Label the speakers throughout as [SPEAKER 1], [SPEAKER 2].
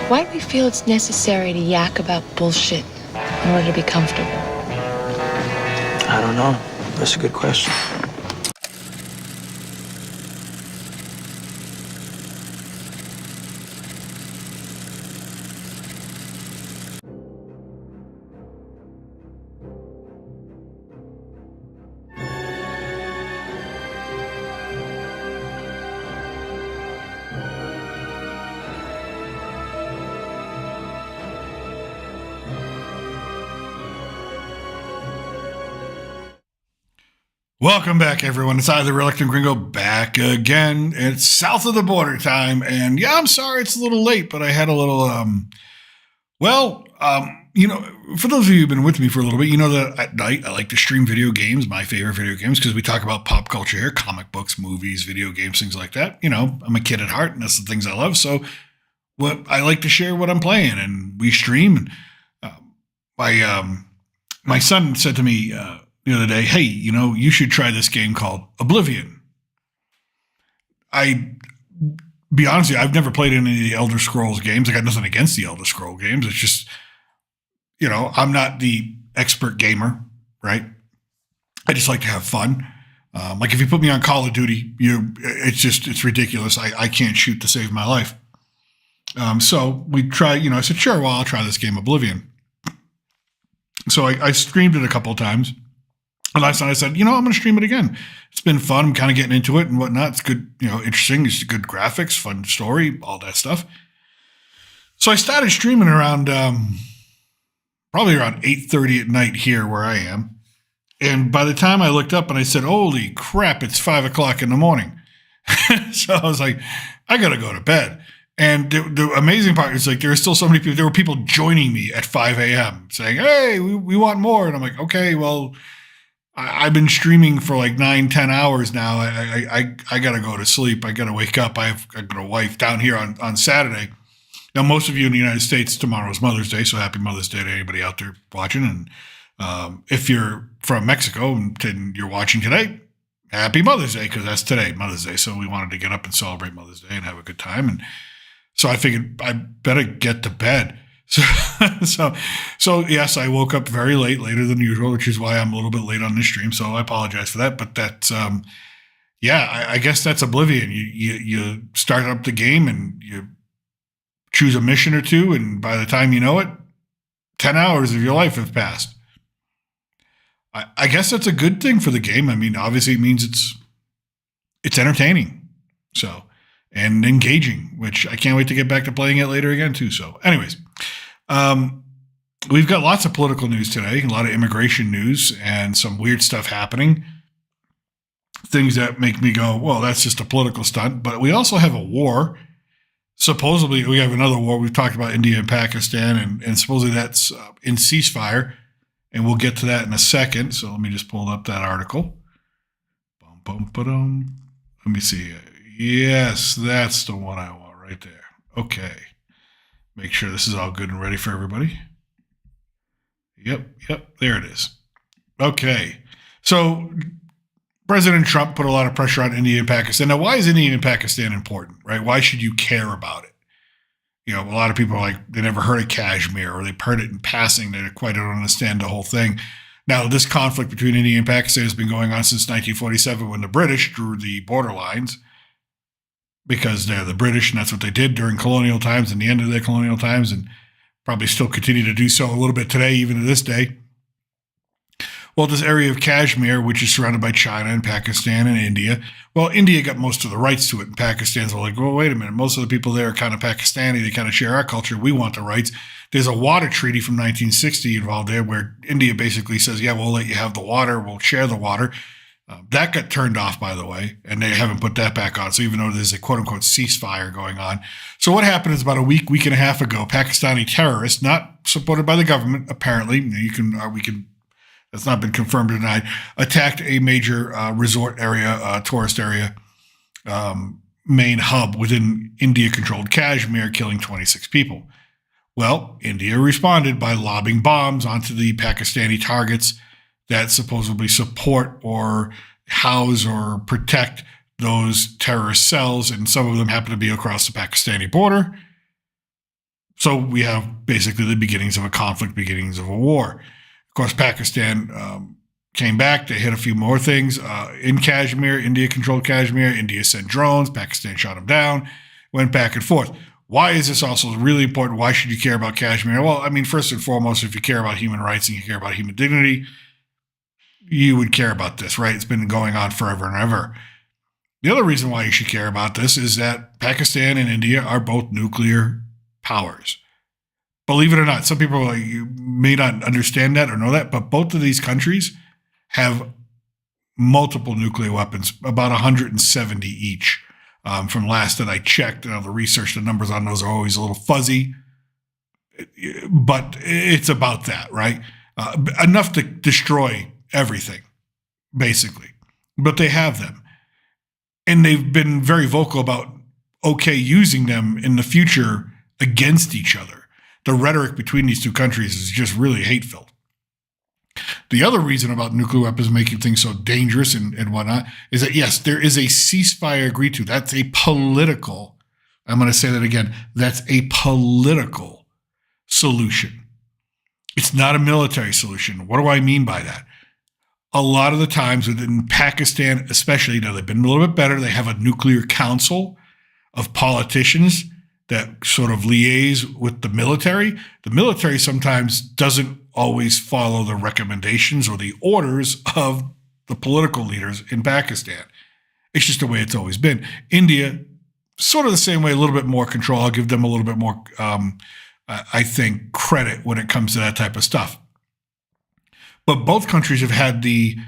[SPEAKER 1] Why do we feel it's necessary to yak about bullshit in order to be comfortable?
[SPEAKER 2] I don't know. That's a good question.
[SPEAKER 3] Welcome back, everyone. It's I, the Reluctant Gr1ngo, back again. It's south of the border time, and yeah, I'm sorry it's a little late, but I had a little, for those of you who've been with me for a little bit, you know that at night I like to stream video games, my favorite video games, because we talk about pop culture here, comic books, movies, video games, things like that. You know, I'm a kid at heart, and that's the things I love, so what I like to share what I'm playing, and we stream, and my son said to me, the other day, hey, you should try this game called Oblivion. Be honest with you, I've never played any of the Elder Scrolls games. I got nothing against the Elder Scrolls games. It's just, I'm not the expert gamer, right? I just like to have fun. Like if you put me on Call of Duty, it's ridiculous. I can't shoot to save my life. So we try, I said, sure, well, I'll try this game Oblivion. So I streamed it a couple of times. And last night I said, I'm going to stream it again. It's been fun. I'm kind of getting into it and whatnot. It's good, interesting. It's good graphics, fun story, all that stuff. So I started streaming around, probably around 8:30 at night here where I am. And by the time I looked up and I said, holy crap, it's 5 o'clock in the morning. So I was like, I got to go to bed. And the amazing part is like, there are still so many people, there were people joining me at 5 a.m. saying, hey, we want more. And I'm like, okay, well, I've been streaming for like 9-10 hours now. I got to go to sleep. I got to wake up. I've got a wife down here on Saturday. Now, most of you in the United States, tomorrow is Mother's Day, so happy Mother's Day to anybody out there watching. And if you're from Mexico and you're watching today, happy Mother's Day, because that's today, Mother's Day. So we wanted to get up and celebrate Mother's Day and have a good time. And so I figured I better get to bed. So yes, I woke up very late, later than usual, which is why I'm a little bit late on this stream. So I apologize for that. But that's, I guess that's Oblivion. You start up the game and you choose a mission or two, and by the time you know it, 10 hours of your life have passed. I guess that's a good thing for the game. I mean, obviously it means it's entertaining. So, and engaging, which I can't wait to get back to playing it later again too. So anyways, we've got lots of political news today, a lot of immigration news and some weird stuff happening. Things that make me go, well, that's just a political stunt. But we also have a war. Supposedly we have another war. We've talked about India and Pakistan, and supposedly that's in ceasefire. And we'll get to that in a second. So let me just pull up that article. Let me see. Yes, that's the one I want right there. Okay. Make sure this is all good and ready for everybody. Yep, there it is. Okay. So President Trump put a lot of pressure on India and Pakistan. Now, why is India and Pakistan important, right? Why should you care about it? A lot of people are like, they never heard of Kashmir, or they've heard it in passing. They quite don't understand the whole thing. Now, this conflict between India and Pakistan has been going on since 1947 when the British drew the border lines, because they're the British, and that's what they did during colonial times and the end of their colonial times, and probably still continue to do so a little bit today, even to this day. Well, this area of Kashmir, which is surrounded by China and Pakistan and India, well, India got most of the rights to it, and Pakistan's like, well, wait a minute, most of the people there are kind of Pakistani, they kind of share our culture, we want the rights. There's a water treaty from 1960 involved there where India basically says, yeah, we'll let you have the water, we'll share the water. That got turned off, by the way, and they haven't put that back on. So even though there's a quote-unquote ceasefire going on. So what happened is about a week and a half ago, Pakistani terrorists, not supported by the government, apparently, that's not been confirmed or denied, attacked a major resort area, tourist area, main hub within India-controlled Kashmir, killing 26 people. Well, India responded by lobbing bombs onto the Pakistani targets that supposedly support or house or protect those terrorist cells, and some of them happen to be across the Pakistani border. So we have basically the beginnings of a conflict, beginnings of a war. Of course, Pakistan came back. They hit a few more things in Kashmir. India controlled Kashmir. India sent drones. Pakistan shot them down. Went back and forth. Why is this also really important? Why should you care about Kashmir? Well, I mean, first and foremost, if you care about human rights and you care about human dignity, you would care about this, right? It's been going on forever and ever. The other reason why you should care about this is that Pakistan and India are both nuclear powers. Believe it or not, some people you may not understand that or know that, but both of these countries have multiple nuclear weapons, about 170 each. From last that I checked, the research, the numbers on those are always a little fuzzy, but it's about that, right? Enough to destroy everything, basically. But they have them. And they've been very vocal about using them in the future against each other. The rhetoric between these two countries is just really hate-filled. The other reason about nuclear weapons making things so dangerous and whatnot is that, yes, there is a ceasefire agreed to. That's a political, I'm going to say that again, that's a political solution. It's not a military solution. What do I mean by that? A lot of the times within Pakistan, especially, they've been a little bit better. They have a nuclear council of politicians that sort of liaise with the military. The military sometimes doesn't always follow the recommendations or the orders of the political leaders in Pakistan. It's just the way it's always been. India, sort of the same way, a little bit more control. I'll give them a little bit more, I think, credit when it comes to that type of stuff. But both countries have had the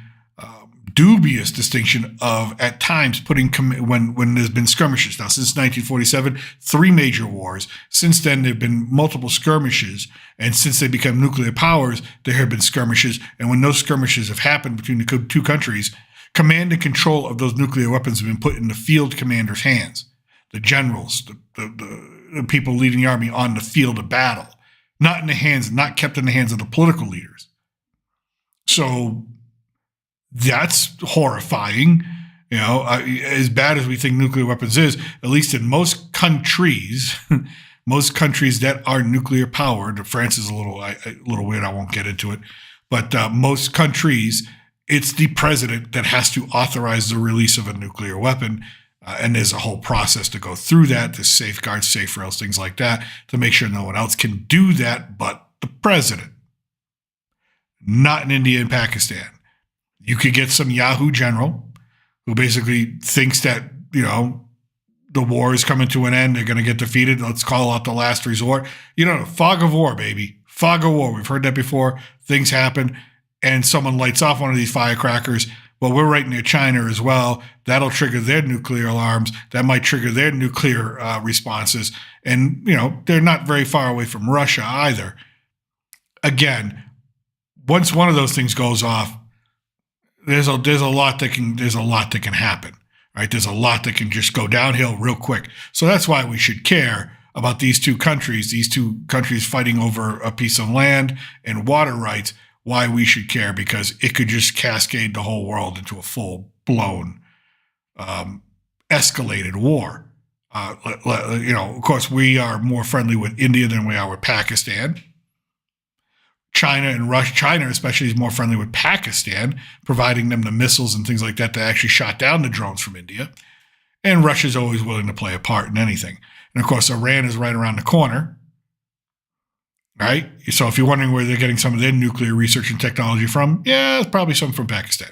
[SPEAKER 3] dubious distinction of, at times, putting when there's been skirmishes. Now, since 1947, 3 major wars. Since then, there have been multiple skirmishes. And since they become nuclear powers, there have been skirmishes. And when those skirmishes have happened between the two countries, command and control of those nuclear weapons have been put in the field commanders' hands. The generals, the people leading the army on the field of battle. Not kept in the hands of the political leaders. So that's horrifying. As bad as we think nuclear weapons is, at least in most countries, most countries that are nuclear powered, France is a little weird, I won't get into it, but most countries, it's the president that has to authorize the release of a nuclear weapon. And there's a whole process to go through that, to safeguards, safe rails, things like that, to make sure no one else can do that but the president. Not in India and Pakistan. You could get some Yahoo general who basically thinks that, the war is coming to an end. They're going to get defeated. Let's call out the last resort. Fog of war, baby. Fog of war. We've heard that before. Things happen and someone lights off one of these firecrackers. Well, we're right near China as well. That'll trigger their nuclear alarms. That might trigger their nuclear responses. And, they're not very far away from Russia either. Again, once one of those things goes off, there's a lot that can happen, right? There's a lot that can just go downhill real quick. So that's why we should care about these two countries fighting over a piece of land and water rights. Why we should care, because it could just cascade the whole world into a full-blown, escalated war. Of course, we are more friendly with India than we are with Pakistan. China especially is more friendly with Pakistan, providing them the missiles and things like that actually shot down the drones from India. And Russia's always willing to play a part in anything. And of course, Iran is right around the corner, right? So if you're wondering where they're getting some of their nuclear research and technology from, yeah, it's probably some from Pakistan.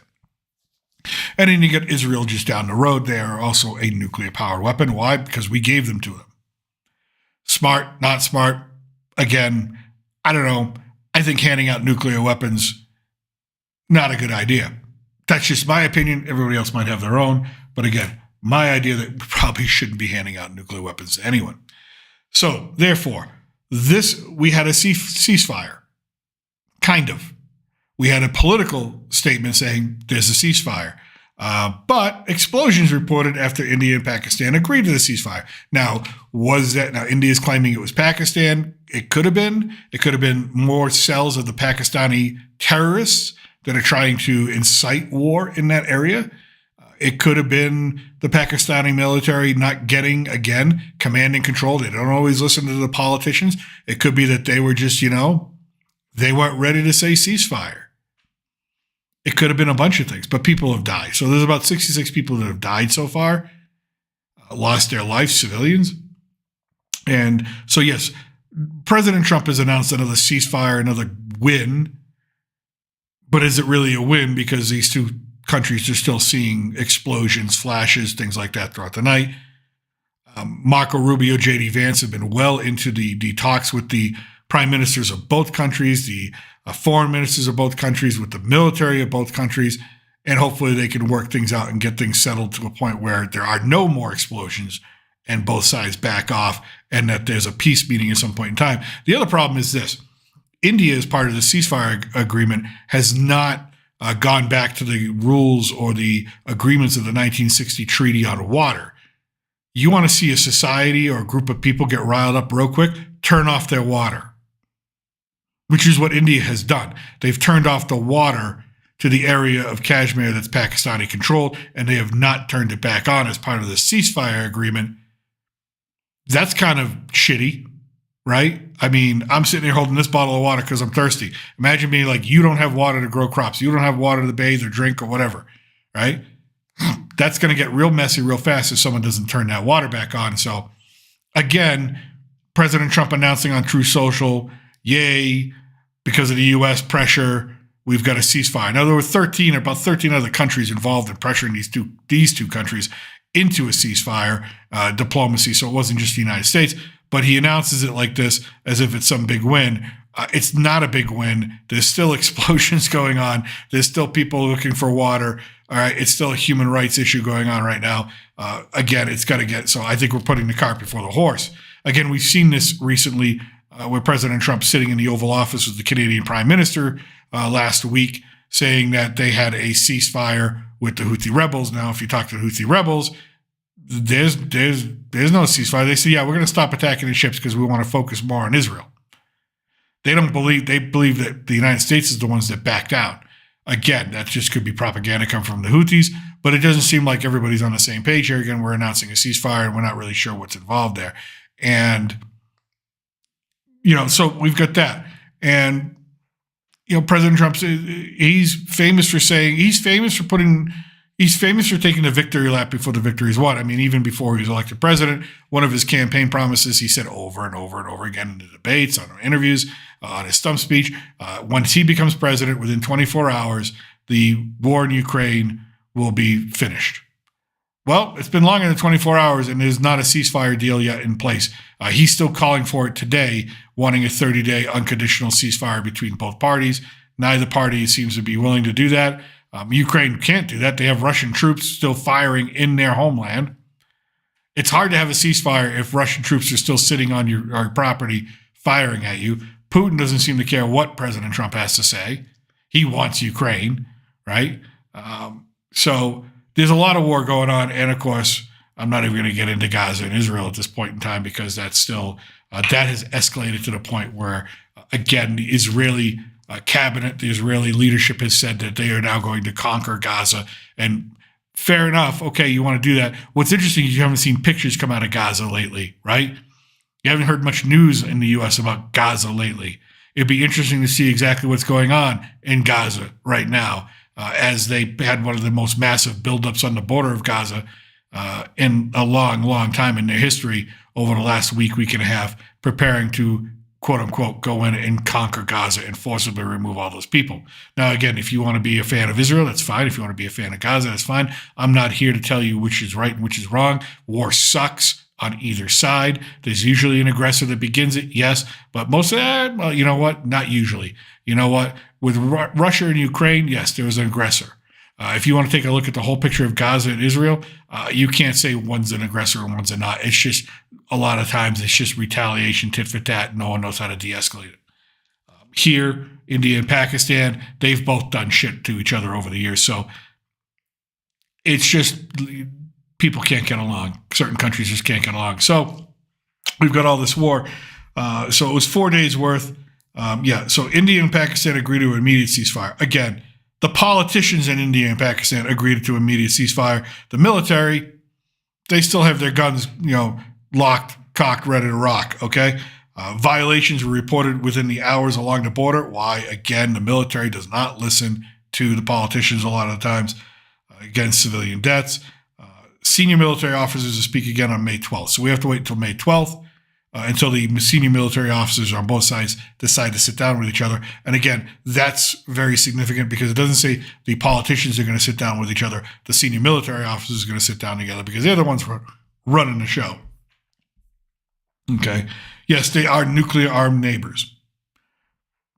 [SPEAKER 3] And then you get Israel just down the road. They are also a nuclear powered weapon. Why? Because we gave them to them. Smart, not smart. Again, I don't know. I think handing out nuclear weapons, not a good idea. That's just my opinion. Everybody else might have their own. But again, my idea that we probably shouldn't be handing out nuclear weapons to anyone. So therefore, we had a ceasefire. Kind of. We had a political statement saying there's a ceasefire. But explosions reported after India and Pakistan agreed to the ceasefire. Now, India's claiming it was Pakistan. It could have been. It could have been more cells of the Pakistani terrorists that are trying to incite war in that area. It could have been the Pakistani military not getting, again, command and control. They don't always listen to the politicians. It could be that they were just, they weren't ready to say ceasefire. It could have been a bunch of things, but people have died. So there's about 66 people that have died so far, lost their life, civilians. And so, yes, President Trump has announced another ceasefire, another win. But is it really a win? Because these two countries are still seeing explosions, flashes, things like that throughout the night. Marco Rubio, J.D. Vance have been well into the talks with the prime ministers of both countries, the foreign ministers of both countries, with the military of both countries, and hopefully they can work things out and get things settled to a point where there are no more explosions and both sides back off, and that there's a peace meeting at some point in time. The other problem is this. India, as part of the ceasefire agreement, has not gone back to the rules or the agreements of the 1960 Treaty on Water. You want to see a society or a group of people get riled up real quick, turn off their water, which is what India has done. They've turned off the water to the area of Kashmir that's Pakistani controlled, and they have not turned it back on as part of the ceasefire agreement. That's kind of shitty, right? I mean, I'm sitting here holding this bottle of water because I'm thirsty. Imagine being like, you don't have water to grow crops. You don't have water to bathe or drink or whatever, right? That's going to get real messy real fast if someone doesn't turn that water back on. So, again, President Trump announcing on Truth Social, yay, because of the U.S. pressure, we've got a ceasefire. Now, there were about 13 other countries involved in pressuring these two countries into a ceasefire diplomacy, so it wasn't just the United States. But he announces it like this as if it's some big win. It's not a big win. There's still explosions going on. There's still people looking for water. All right, it's still a human rights issue going on right now. Again, it's got to get, so I think we're putting the cart before the horse. Again, we've seen this recently with President Trump sitting in the Oval Office with the Canadian Prime Minister last week, saying that they had a ceasefire with the Houthi rebels. Now, if you talk to the Houthi rebels, there's no ceasefire. They say, yeah, we're going to stop attacking the ships because we want to focus more on Israel. They believe that the United States is the ones that back down. Again, that just could be propaganda coming from the Houthis, but it doesn't seem like everybody's on the same page here. Again, we're announcing a ceasefire and we're not really sure what's involved there. And, so we've got that. And, President Trump, he's famous for taking the victory lap before the victory is won. I mean, even before he was elected president, one of his campaign promises, he said over and over and over again in the debates, on interviews, on his stump speech, once he becomes president, within 24 hours, the war in Ukraine will be finished. Well, it's been longer than 24 hours, and there's not a ceasefire deal yet in place. He's still calling for it today, wanting a 30-day unconditional ceasefire between both parties. Neither party seems to be willing to do that. Ukraine can't do that. They have Russian troops still firing in their homeland. It's hard to have a ceasefire if Russian troops are still sitting on your property firing at you. Putin doesn't seem to care what President Trump has to say. He wants Ukraine, right? So there's a lot of war going on. And, of course, I'm not even going to get into Gaza and Israel at this point in time because that's still that has escalated to the point where, again, the Israeli cabinet, the Israeli leadership has said that they are now going to conquer Gaza. And fair enough. Okay, you want to do that. What's interesting is you haven't seen pictures come out of Gaza lately, right? You haven't heard much news in the U.S. about Gaza lately. It'd be interesting to see exactly what's going on in Gaza right now, as they had one of the most massive buildups on the border of Gaza in a long, long time in their history over the last week and a half, preparing to, quote unquote, go in and conquer Gaza and forcibly remove all those people. Now, again, if you want to be a fan of Israel, that's fine. If you want to be a fan of Gaza, that's fine. I'm not here to tell you which is right and which is wrong. War sucks on either side. There's usually an aggressor that begins it, yes, but most of that, well, you know what? Not usually. You know what? With Russia and Ukraine, yes, there was an aggressor. If you want to take a look at the whole picture of Gaza and Israel, you can't say one's an aggressor and one's a not. It's just, a lot of times, it's just retaliation, tit for tat. No one knows how to de-escalate it. Here, India and Pakistan, they've both done shit to each other over the years. So it's just, people can't get along. Certain countries just can't get along. So we've got all this war. So it was 4 days worth. So India and Pakistan agreed to an immediate ceasefire. Again, The politicians in India and Pakistan agreed to immediate ceasefire. The military, they still have their guns, locked, cocked, ready to rock, okay? Violations were reported within the hours along the border. Why? Again, the military does not listen to the politicians a lot of the times against civilian deaths. Senior military officers will speak again on May 12th. So we have to wait until May 12th until the senior military officers on both sides decide to sit down with each other. And again, that's very significant because it doesn't say the politicians are going to sit down with each other. The senior military officers are going to sit down together because they're the ones running the show. Okay. Yes, they are nuclear armed neighbors.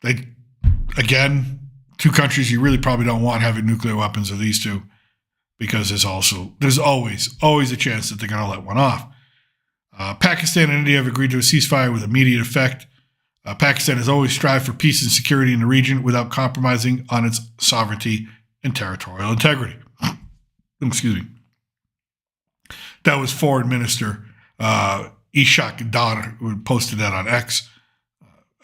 [SPEAKER 3] Again, two countries you really probably don't want having nuclear weapons are these two, because there's always a chance that they're going to let one off. Pakistan and India have agreed to a ceasefire with immediate effect. Pakistan has always strived for peace and security in the region without compromising on its sovereignty and territorial integrity. Excuse me. That was Foreign Minister Ishaq Dar, who posted that on X.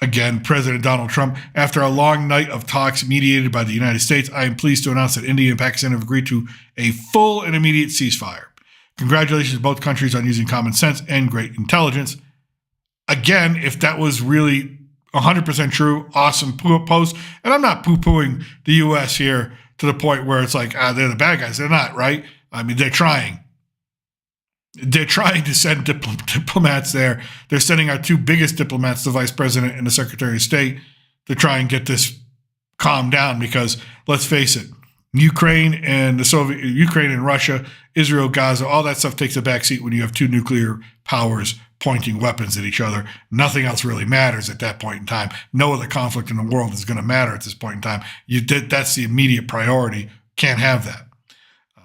[SPEAKER 3] Again, President Donald Trump, after a long night of talks mediated by the United States, I am pleased to announce that India and Pakistan have agreed to a full and immediate ceasefire. Congratulations to both countries on using common sense and great intelligence. Again, if that was really 100% true, awesome post. And I'm not poo-pooing the U.S. here to the point where it's like, they're the bad guys. They're not, right? I mean, they're trying. They're trying to send diplomats there. They're sending our two biggest diplomats, the vice president and the secretary of state, to try and get this calmed down because, let's face it, Ukraine and Russia, Israel, Gaza, all that stuff takes a backseat when you have two nuclear powers pointing weapons at each other. Nothing else really matters at that point in time. No other conflict in the world is going to matter at this point in time. That's the immediate priority. Can't have that.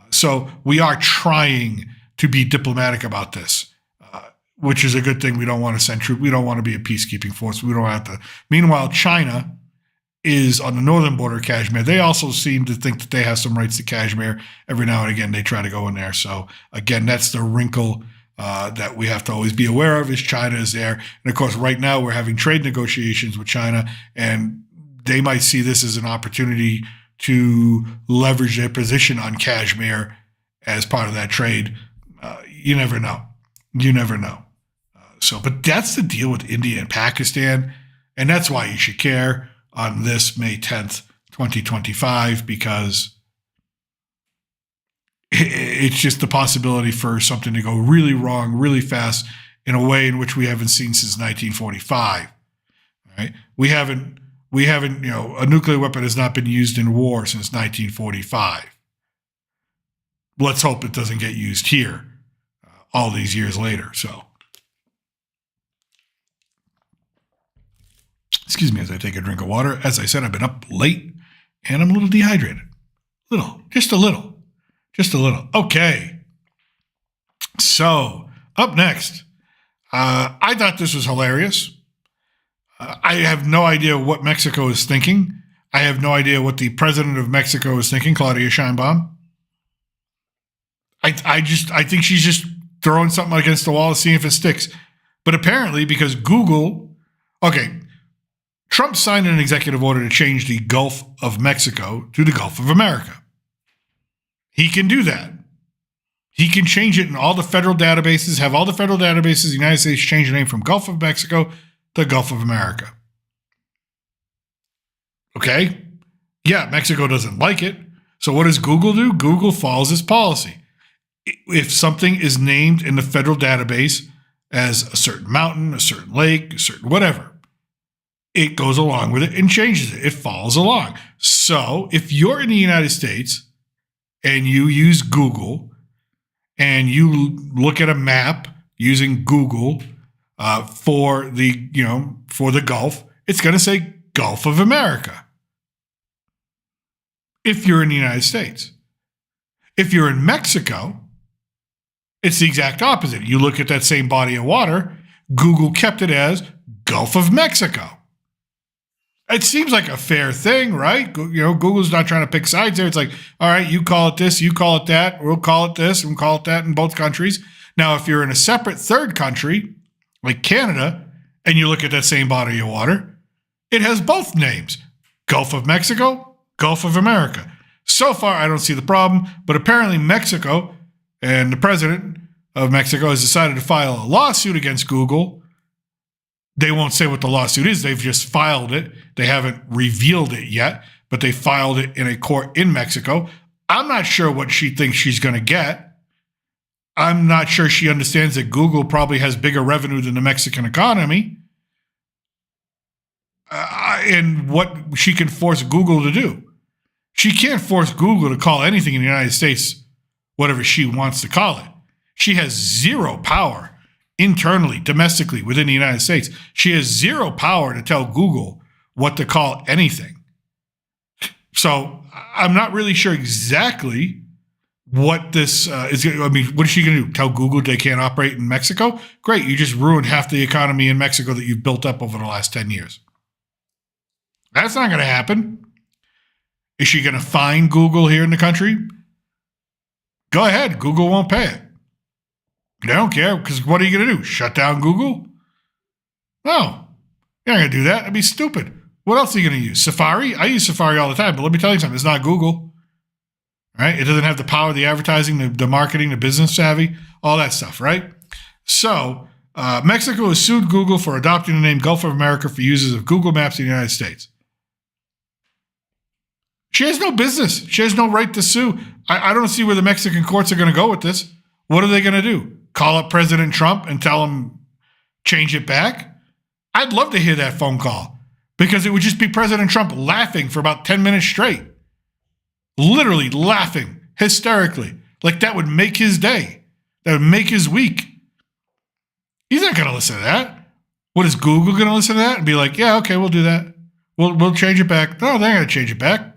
[SPEAKER 3] So we are trying to be diplomatic about this, which is a good thing. We don't want to send troops. We don't want to be a peacekeeping force. We don't have to. Meanwhile, China is on the northern border of Kashmir. They also seem to think that they have some rights to Kashmir. Every now and again, they try to go in there. So again, that's the wrinkle that we have to always be aware of, is China is there. And of course, right now we're having trade negotiations with China, and they might see this as an opportunity to leverage their position on Kashmir as part of that trade. You never know. You never know. But that's the deal with India and Pakistan. And that's why you should care on this May 10th, 2025, because it's just the possibility for something to go really wrong, really fast, in a way in which we haven't seen since 1945. Right? We haven't, a nuclear weapon has not been used in war since 1945. Let's hope it doesn't get used here all these years later. So, excuse me as I take a drink of water. As I said, I've been up late and I'm a little dehydrated. Just a little. Okay. So, up next, I thought this was hilarious. I have no idea what Mexico is thinking. I have no idea what the president of Mexico is thinking, Claudia Sheinbaum. I think she's just throwing something against the wall to see if it sticks. But apparently, because Trump signed an executive order to change the Gulf of Mexico to the Gulf of America. He can do that. He can change it in all the federal databases, have all the federal databases in the United States change the name from Gulf of Mexico to Gulf of America. Okay? Yeah, Mexico doesn't like it. So what does Google do? Google follows this policy. If something is named in the federal database as a certain mountain, a certain lake, a certain whatever, it goes along with it and changes it. It follows along. So if you're in the United States and you use Google and you look at a map using Google for the Gulf, it's going to say Gulf of America. If you're in the United States. If you're in Mexico, it's the exact opposite. You look at that same body of water, Google kept it as Gulf of Mexico. It seems like a fair thing, right? Google's not trying to pick sides there. It's like, all right, you call it this, you call it that, we'll call it this, and we'll call it that in both countries. Now, if you're in a separate third country, like Canada, and you look at that same body of water, it has both names, Gulf of Mexico, Gulf of America. So far, I don't see the problem, but apparently Mexico and the president of Mexico has decided to file a lawsuit against Google. They won't say what the lawsuit is. They've just filed it. They haven't revealed it yet, but they filed it in a court in Mexico. I'm not sure what she thinks she's going to get. I'm not sure she understands that Google probably has bigger revenue than the Mexican economy. And what she can force Google to do. She can't force Google to call anything in the United States whatever she wants to call it. She has zero power internally, domestically, within the United States. She has zero power to tell Google what to call anything. So I'm not really sure exactly what this is. I mean, what is she going to do? Tell Google they can't operate in Mexico? Great. You just ruined half the economy in Mexico that you've built up over the last 10 years. That's not going to happen. Is she going to fine Google here in the country? Go ahead. Google won't pay it. They don't care, because what are you going to do? Shut down Google? No. You're not going to do that. That'd be stupid. What else are you going to use? Safari? I use Safari all the time, but let me tell you something. It's not Google. Right? It doesn't have the power, the advertising, the marketing, the business savvy, all that stuff, right? So, Mexico has sued Google for adopting the name Gulf of America for users of Google Maps in the United States. She has no business. She has no right to sue. I don't see where the Mexican courts are going to go with this. What are they going to do? Call up President Trump and tell him change it back? I'd love to hear that phone call, because it would just be President Trump laughing for about 10 minutes straight. Literally laughing hysterically. Like that would make his day. That would make his week. He's not going to listen to that. What is Google going to listen to that and be like, yeah, okay, we'll do that. We'll change it back. No, they're not going to change it back.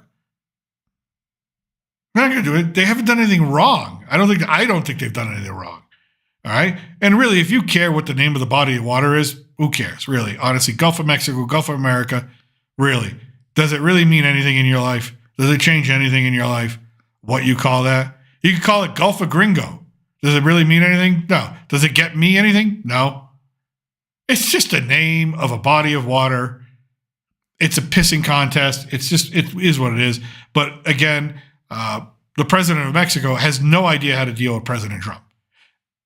[SPEAKER 3] They're not going to do it. They haven't done anything wrong. I don't think they've done anything wrong. All right. And really, if you care what the name of the body of water is, who cares? Really, honestly, Gulf of Mexico, Gulf of America, really, does it really mean anything in your life? Does it change anything in your life? What you call that? You can call it Gulf of Gringo. Does it really mean anything? No. Does it get me anything? No. It's just a name of a body of water. It's a pissing contest. It is what it is. But again, the president of Mexico has no idea how to deal with President Trump.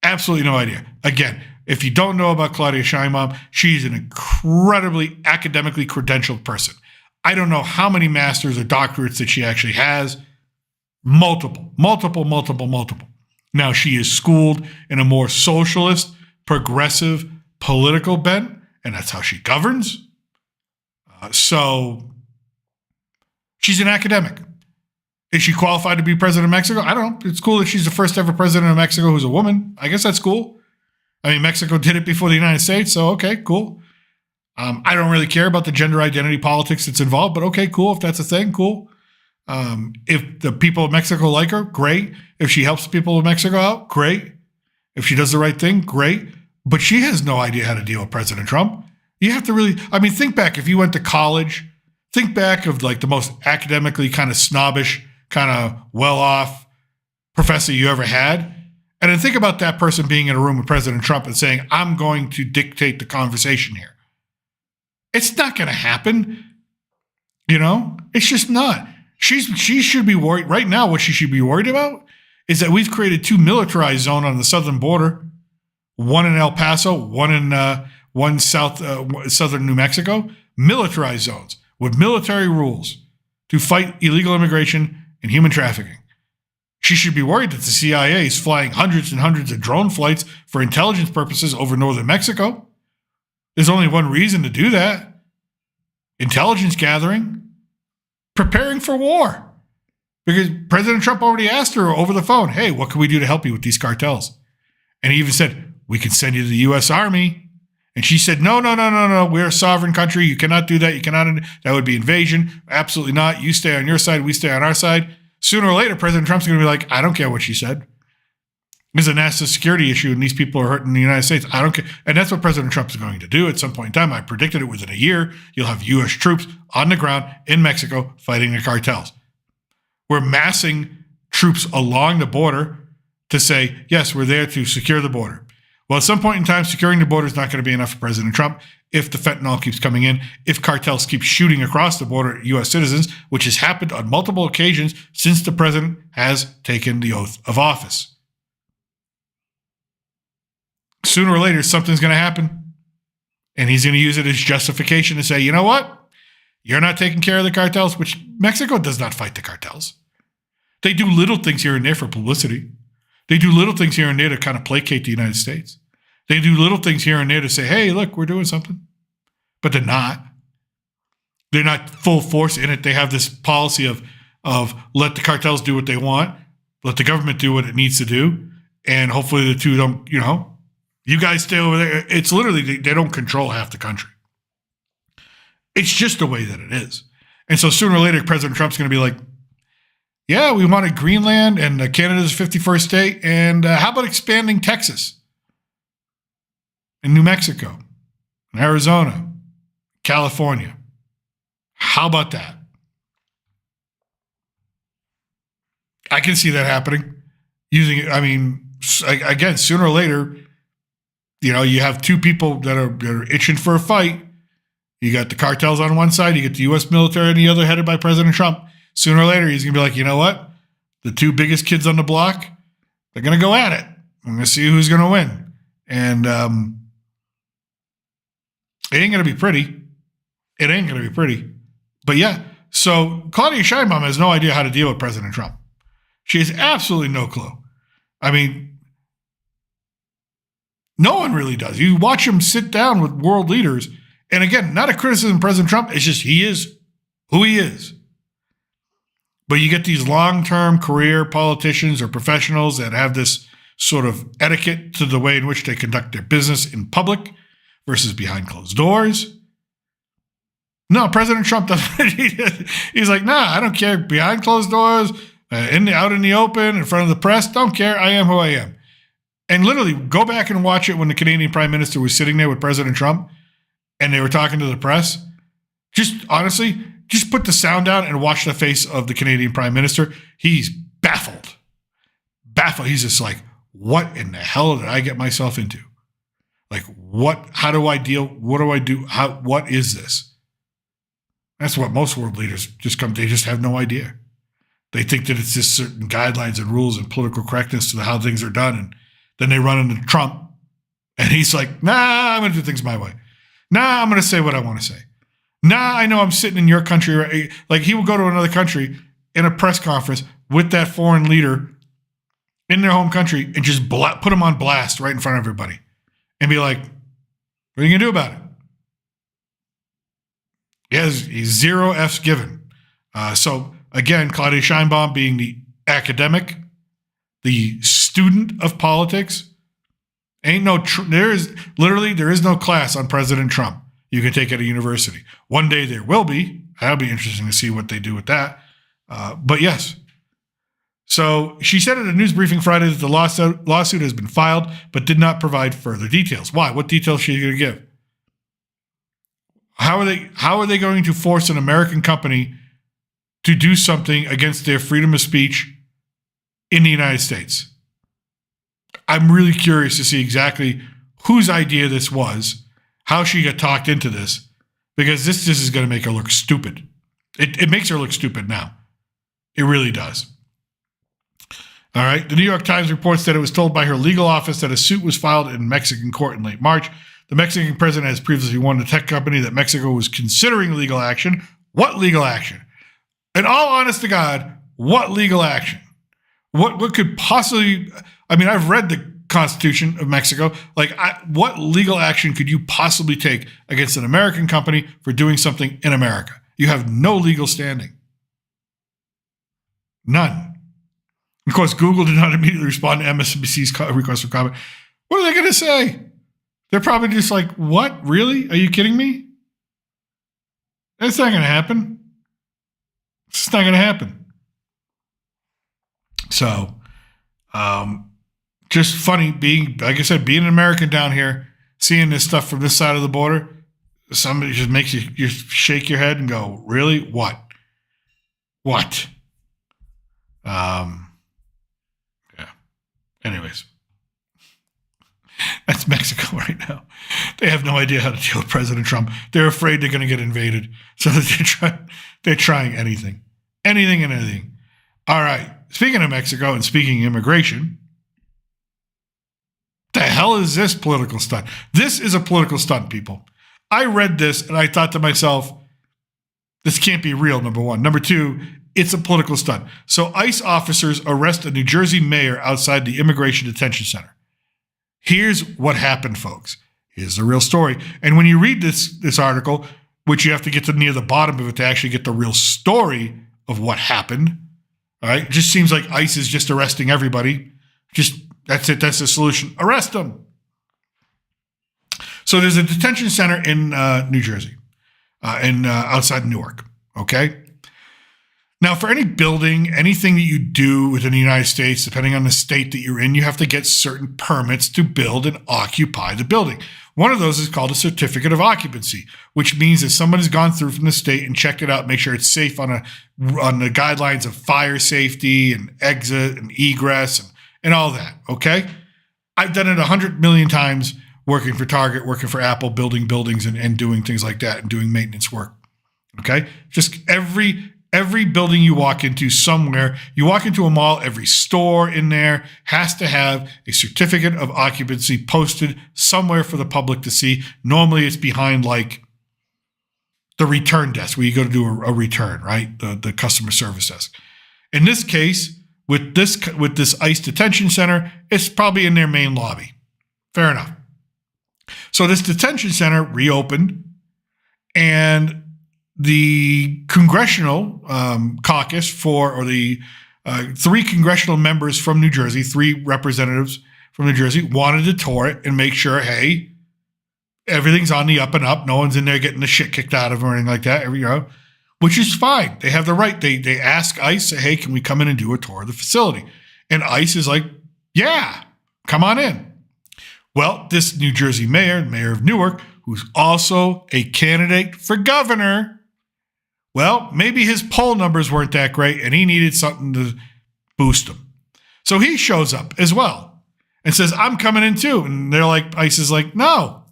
[SPEAKER 3] Absolutely no idea. Again, if you don't know about Claudia Sheinbaum, she's an incredibly academically credentialed person. I don't know how many masters or doctorates that she actually has. Multiple. Now, she is schooled in a more socialist, progressive, political bent, and that's how she governs. So she's an academic. Is she qualified to be president of Mexico? I don't know. It's cool that she's the first ever president of Mexico who's a woman. I guess that's cool. I mean, Mexico did it before the United States, so okay, cool. I don't really care about the gender identity politics that's involved, but okay, cool. If that's a thing, cool. If the people of Mexico like her, great. If she helps the people of Mexico out, great. If she does the right thing, great. But she has no idea how to deal with President Trump. You have to really, think back. If you went to college, think back of like the most academically kind of snobbish, kind of well-off professor you ever had. And then think about that person being in a room with President Trump and saying, I'm going to dictate the conversation here. It's not going to happen. It's just not. She should be worried. Right now, what she should be worried about is that we've created 2 militarized zones on the southern border, one in El Paso, one in southern New Mexico, militarized zones with military rules to fight illegal immigration and human trafficking. She should be worried that the CIA is flying hundreds and hundreds of drone flights for intelligence purposes over northern Mexico. There's only one reason to do that. Intelligence gathering. Preparing for war. Because President Trump already asked her over the phone, hey, what can we do to help you with these cartels? And he even said, we can send you to the U.S. Army. And she said, no. We're a sovereign country. You cannot do that. That would be invasion. Absolutely not. You stay on your side. We stay on our side. Sooner or later, President Trump's going to be like, I don't care what she said. There's a national security issue and these people are hurting the United States. I don't care. And that's what President Trump is going to do at some point in time. I predicted it within a year. You'll have U.S. troops on the ground in Mexico fighting the cartels. We're massing troops along the border to say, yes, we're there to secure the border. Well, at some point in time, securing the border is not going to be enough for President Trump if the fentanyl keeps coming in, if cartels keep shooting across the border at U.S. citizens, which has happened on multiple occasions since the president has taken the oath of office. Sooner or later, something's going to happen, and he's going to use it as justification to say, you know what? You're not taking care of the cartels, which Mexico does not fight the cartels. They do little things here and there for publicity. They do little things here and there to kind of placate the United States. They do little things here and there to say, hey, look, we're doing something. But they're not. They're not full force in it. They have this policy of let the cartels do what they want, let the government do what it needs to do, and hopefully the two don't, you guys stay over there. It's literally, they don't control half the country. It's just the way that it is. And so sooner or later, President Trump's going to be like, yeah, we wanted Greenland and Canada's 51st state. And how about expanding Texas and New Mexico and Arizona, California? How about that? I can see that happening. Using it, again, sooner or later, you have two people that are itching for a fight. You got the cartels on one side, you get the U.S. military on the other, headed by President Trump. Sooner or later, he's going to be like, you know what? The two biggest kids on the block, they're going to go at it. I'm going to see who's going to win. And it ain't going to be pretty. It ain't going to be pretty. But yeah, so Claudia Sheinbaum has no idea how to deal with President Trump. She has absolutely no clue. No one really does. You watch him sit down with world leaders, and again, not a criticism of President Trump. It's just he is who he is. But you get these long-term career politicians or professionals that have this sort of etiquette to the way in which they conduct their business in public versus behind closed doors. No, President Trump doesn't. He's like, nah, I don't care. Behind closed doors, out in the open, in front of the press, don't care. I am who I am. And literally, go back and watch it when the Canadian Prime Minister was sitting there with President Trump and they were talking to the press. Just honestly, just put the sound down and watch the face of the Canadian Prime Minister. He's baffled. Baffled. He's just like, what in the hell did I get myself into? Like, what? How do I deal? What do I do? What is this? That's what most world leaders they just have no idea. They think that it's just certain guidelines and rules and political correctness to how things are done. And then they run into Trump and he's like, nah, I'm going to do things my way. Nah, I'm going to say what I want to say. Nah, I know I'm sitting in your country. Right? Like he will go to another country in a press conference with that foreign leader in their home country and just put him on blast right in front of everybody and be like, what are you going to do about it? He's zero F's given. So again, Claudia Sheinbaum being the academic, the student of politics, there is no class on President Trump you can take at a university. One day there will be. That'll be interesting to see what they do with that. But yes. So she said at a news briefing Friday that the lawsuit has been filed, but did not provide further details. Why? What details is she going to give? How are they going to force an American company to do something against their freedom of speech in the United States? I'm really curious to see exactly whose idea this was, how she got talked into this, because this is going to make her look stupid. It makes her look stupid now. It really does. All right. The New York Times reports that it was told by her legal office that a suit was filed in Mexican court in late March. The Mexican president has previously warned the tech company that Mexico was considering legal action. What legal action? In all honest to God, what legal action? What could possibly... I've read the Constitution of Mexico. What legal action could you possibly take against an American company for doing something in America? You have no legal standing. None. Of course, Google did not immediately respond to MSNBC's request for comment. What are they going to say? They're probably just like, what? Really? Are you kidding me? That's not going to happen. It's just not going to happen. So, just funny being an American down here, seeing this stuff from this side of the border. Somebody just makes you shake your head and go, really? What? What? Yeah. Anyways. That's Mexico right now. They have no idea how to deal with President Trump. They're afraid they're going to get invaded. So they're trying anything. Anything and anything. All right. Speaking of Mexico and speaking immigration, the hell is this political stunt? This is a political stunt, people. I read this and I thought to myself, this can't be real, number one. Number two, it's a political stunt. So ICE officers arrest a New Jersey mayor outside the immigration detention center. Here's what happened, folks. Here's the real story. And when you read this article, which you have to get to near the bottom of it to actually get the real story of what happened, all right? It just seems like ICE is just arresting everybody. That's it. That's the solution. Arrest them. So there's a detention center in New Jersey, outside Newark, okay? Now, for any building, anything that you do within the United States, depending on the state that you're in, you have to get certain permits to build and occupy the building. One of those is called a certificate of occupancy, which means that someone has gone through from the state and checked it out, make sure it's safe on the guidelines of fire safety and exit and egress and all that, okay? I've done it 100 million times working for Target, working for Apple, building buildings and doing things like that and doing maintenance work, okay? Just every building you walk into somewhere, you walk into a mall, every store in there has to have a certificate of occupancy posted somewhere for the public to see. Normally it's behind like the return desk where you go to do a return, right? The customer service desk. In this case, with this ICE detention center, it's probably in their main lobby. Fair enough. So this detention center reopened, and the congressional caucus or the 3 congressional members from New Jersey, 3 representatives from New Jersey, wanted to tour it and make sure, hey, everything's on the up and up. No one's in there getting the shit kicked out of them or anything like that. Which is fine. They have the right. They ask ICE, say, hey, can we come in and do a tour of the facility? And ICE is like, yeah, come on in. Well, this New Jersey mayor of Newark, who's also a candidate for governor, well, maybe his poll numbers weren't that great and he needed something to boost him. So he shows up as well and says, I'm coming in too. And they're like, ICE is like, no,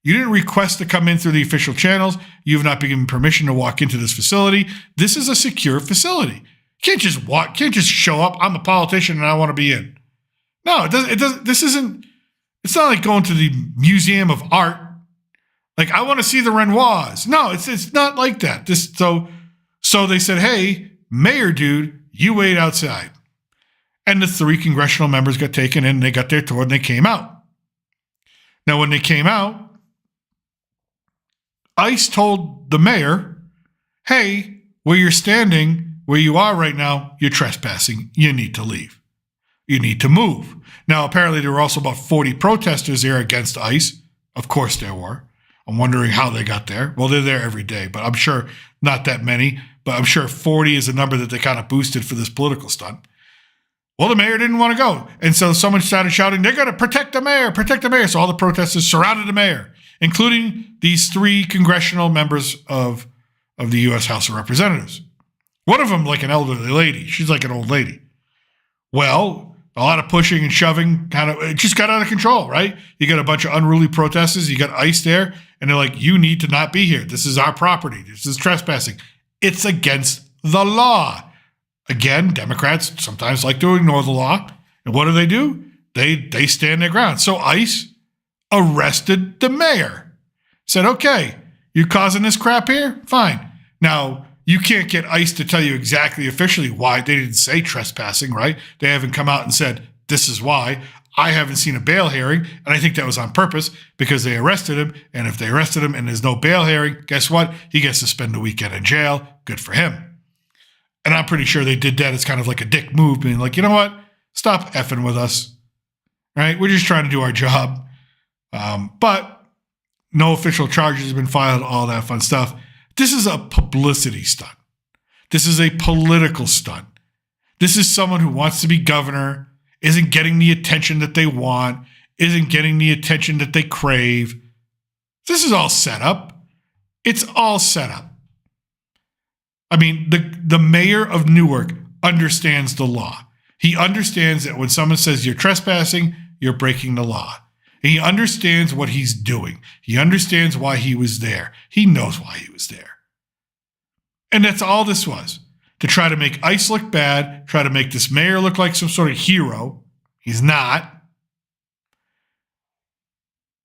[SPEAKER 3] you didn't request to come in through the official channels. You've not been given permission to walk into this facility. This is a secure facility. You can't just show up. I'm a politician and I want to be in. No, it doesn't. It's not like going to the Museum of Art. Like, I want to see the Renoirs. No, it's not like that. So they said, hey, mayor dude, you wait outside. And the 3 congressional members got taken in, and they got their tour, and they came out. Now, when they came out, ICE told the mayor, hey, where you're standing, where you are right now, you're trespassing. You need to leave. You need to move. Now, apparently, there were also about 40 protesters there against ICE. Of course there were. I'm wondering how they got there. Well, they're there every day, but I'm sure not that many. But I'm sure 40 is a number that they kind of boosted for this political stunt. Well, the mayor didn't want to go. And so someone started shouting, they're going to protect the mayor, protect the mayor. So all the protesters surrounded the mayor, including these 3 congressional members of the U.S. House of Representatives. One of them, like an elderly lady. She's like an old lady. Well, a lot of pushing and shoving, it just got out of control, right? You got a bunch of unruly protesters. You got ICE there, and they're like, you need to not be here. This is our property. This is trespassing. It's against the law. Again, Democrats sometimes like to ignore the law. And what do? They stand their ground. So ICE arrested the mayor. Said, okay, you causing this crap here? Fine. Now, you can't get ICE to tell you exactly officially why. They didn't say trespassing, right? They haven't come out and said, this is why. I haven't seen a bail hearing, and I think that was on purpose because they arrested him, and if they arrested him and there's no bail hearing, guess what? He gets to spend the weekend in jail. Good for him. And I'm pretty sure they did that as kind of like a dick move, being like, you know what? Stop effing with us, right? We're just trying to do our job. But no official charges have been filed, all that fun stuff. This is a publicity stunt. This is a political stunt. This is someone who wants to be governor, isn't getting the attention that they want, isn't getting the attention that they crave. This is all set up. It's all set up. I mean, the mayor of Newark understands the law. He understands that when someone says you're trespassing, you're breaking the law. He understands what he's doing. He understands why he was there. He knows why he was there. And that's all this was. To try to make ICE look bad, try to make this mayor look like some sort of hero. He's not.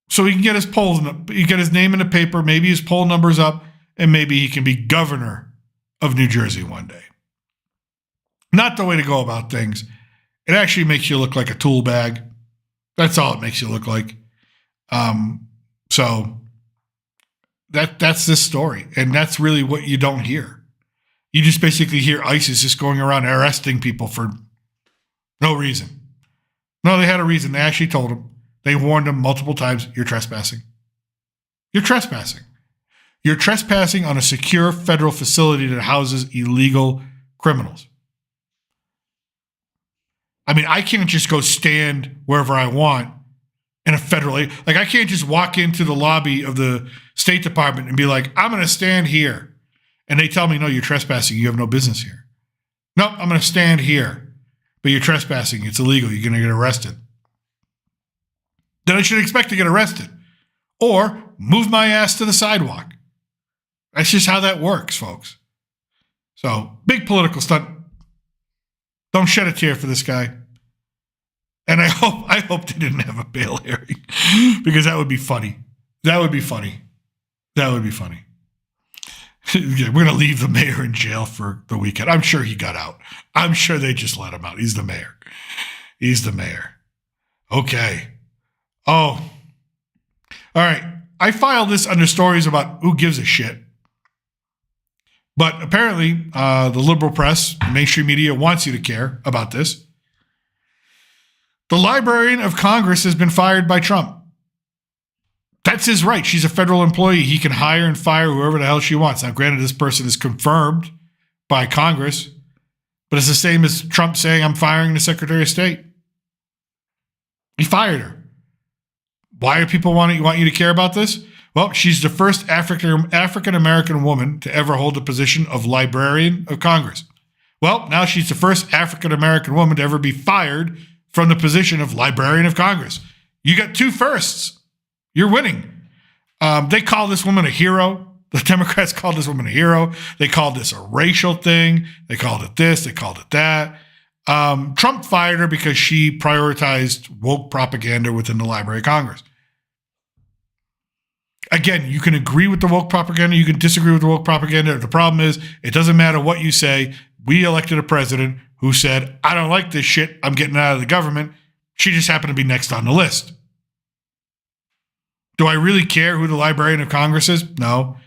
[SPEAKER 3] So he can get his polls, he get his name in the paper, maybe his poll numbers up, and maybe he can be governor of New Jersey one day. Not the way to go about things. It actually makes you look like a tool bag. That's all it makes you look like. So that's this story. And that's really what you don't hear. You just basically hear ISIS just going around arresting people for no reason. No, they had a reason. They actually told them. They warned them multiple times, you're trespassing. You're trespassing. You're trespassing on a secure federal facility that houses illegal criminals. I mean, I can't just go stand wherever I want in a federal, like I can't just walk into the lobby of the State Department and be like, I'm going to stand here. And they tell me, no, you're trespassing. You have no business here. No, I'm going to stand here, but you're trespassing. It's illegal. You're going to get arrested. Then I should expect to get arrested or move my ass to the sidewalk. That's just how that works, folks. So big political stunt. Don't shed a tear for this guy. And I hope they didn't have a bail hearing because that would be funny. That would be funny. That would be funny. We're going to leave the mayor in jail for the weekend. I'm sure he got out. I'm sure they just let him out. He's the mayor. He's the mayor. Okay. Oh. All right. I filed this under stories about who gives a shit. But apparently, the liberal press, mainstream media wants you to care about this. The Librarian of Congress has been fired by Trump. That's his right. She's a federal employee. He can hire and fire whoever the hell she wants. Now, granted, this person is confirmed by Congress, but it's the same as Trump saying, I'm firing the Secretary of State. He fired her. Why do people want you to care about this? Well, she's the first African-American woman to ever hold the position of Librarian of Congress. Well, now she's the first African-American woman to ever be fired from the position of Librarian of Congress. You got two firsts. You're winning. They call this woman a hero. The Democrats called this woman a hero. They called this a racial thing. They called it this. They called it that. Trump fired her because she prioritized woke propaganda within the Library of Congress. Again, you can agree with the woke propaganda. You can disagree with the woke propaganda. The problem is, it doesn't matter what you say. We elected a president who said, I don't like this shit. I'm getting out of the government. She just happened to be next on the list. Do I really care who the Librarian of Congress is? No.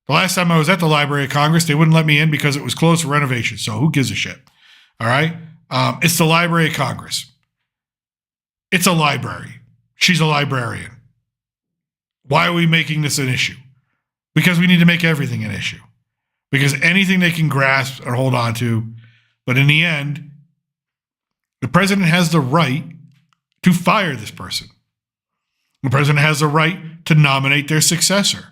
[SPEAKER 3] The last time I was at the Library of Congress, they wouldn't let me in because it was closed for renovation. So who gives a shit? All right. It's the Library of Congress. It's a library. She's a librarian. Why are we making this an issue? Because we need to make everything an issue. Because anything they can grasp or hold on to. But in the end, the president has the right to fire this person. The president has the right to nominate their successor.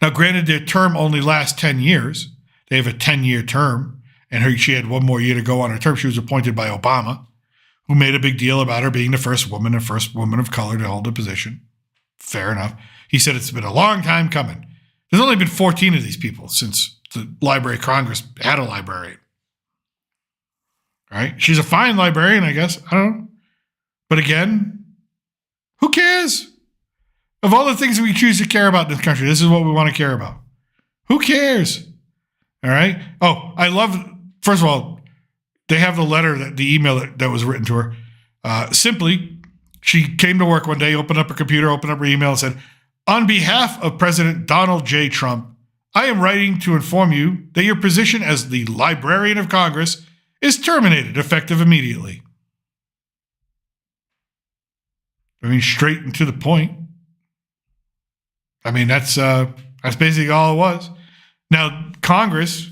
[SPEAKER 3] Now, granted, their term only lasts 10 years. They have a 10-year term, and she had one more year to go on her term. She was appointed by Obama, who made a big deal about her being the first woman of color to hold a position. Fair enough. He said it's been a long time coming. There's only been 14 of these people since the Library of Congress had a librarian. Right? She's a fine librarian, I guess. I don't know. But again, who cares? Of all the things that we choose to care about in this country, this is what we want to care about. Who cares? All right? Oh, I love, first of all, they have the email that was written to her. Simply, she came to work one day, opened up her computer, opened up her email, and said, on behalf of President Donald J. Trump, I am writing to inform you that your position as the Librarian of Congress is terminated, effective immediately. I mean, straight and to the point. I mean, that's basically all it was. Now, Congress,